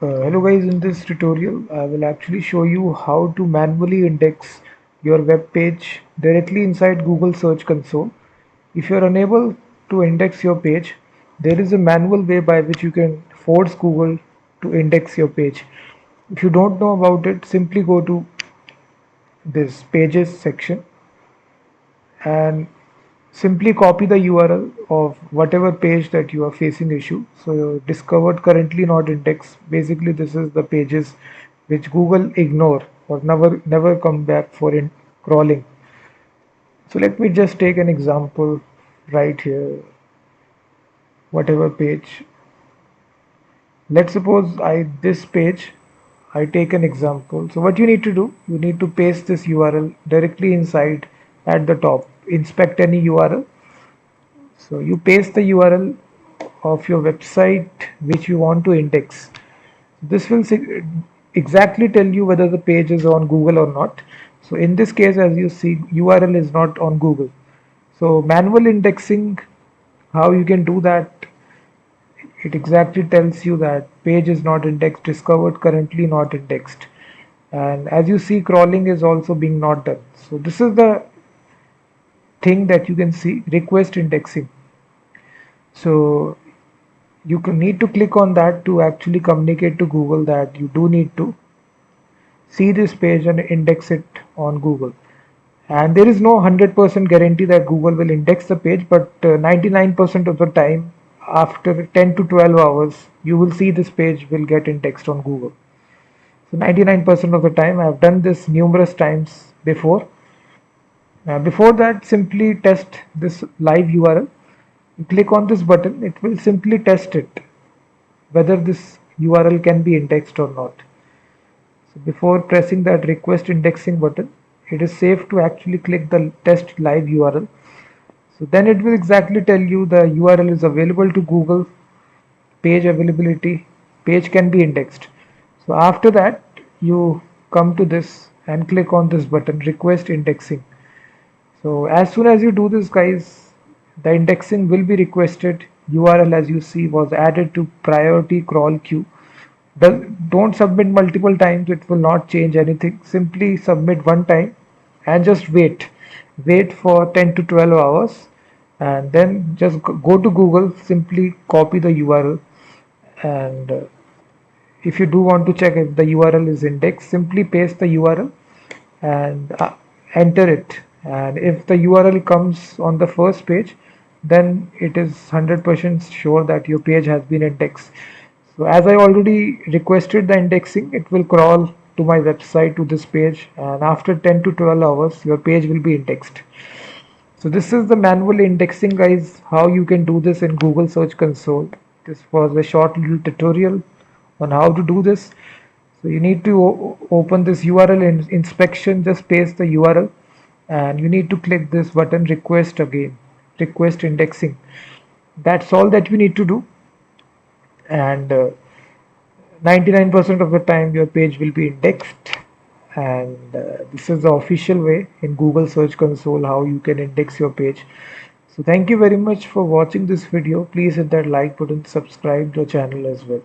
Hello guys, in this tutorial I will actually show you how to manually index your web page directly inside Google Search Console. If you are unable to index your page, there is a manual way by which you can force Google to index your page. If you don't know about it, simply go to this pages section and simply copy the URL of whatever page that you are facing issue. So discovered currently not indexed. Basically, this is the pages which Google ignore or never come back for in crawling. So let me just take an example right here. Whatever page. Let's suppose this page. I take an example. So what you need to do, you need to paste this URL directly inside at the top. Inspect any URL. So you paste the URL of your website which you want to index. This will exactly tell you whether the page is on Google or not. So in this case, as you see, URL is not on Google. So manual indexing, how you can do that, it exactly tells you that page is not indexed, discovered currently not indexed. And as you see, crawling is also being not done. So this is the thing that you can see, request indexing. So you can need to click on that to actually communicate to Google that you do need to see this page and index it on Google. And there is no 100% guarantee that Google will index the page, but 99% of the time, after 10 to 12 hours, you will see this page will get indexed on Google. So 99% of the time, I have done this numerous times before. Before that, simply test this live URL. You click on this button, it will simply test it whether this URL can be indexed or not. So before pressing that request indexing button, it is safe to actually click the test live URL. So then it will exactly tell you the URL is available to Google, page availability, page can be indexed. So after that, you come to this and click on this button, request indexing. So as soon as you do this, guys, the indexing will be requested. URL, as you see, was added to priority crawl queue. Don't submit multiple times, it will not change anything. Simply submit one time and just wait. Wait for 10 to 12 hours and then just go to Google, simply copy the URL. And if you do want to check if the URL is indexed, simply paste the URL and enter it. And if the URL comes on the first page, then it is 100% sure that your page has been indexed. So as I already requested the indexing, it will crawl to my website to this page, and after 10 to 12 hours your page will be indexed. So this is the manual indexing, guys, how you can do this in Google Search Console. This was a short little tutorial on how to do this. So you need to open this URL in inspection, just paste the URL and you need to click this button, request again, request indexing. That's all that you need to do, and 99% of the time your page will be indexed. And this is the official way in Google Search Console how you can index your page. So thank you very much for watching this video. Please hit that like button, subscribe to the channel as well.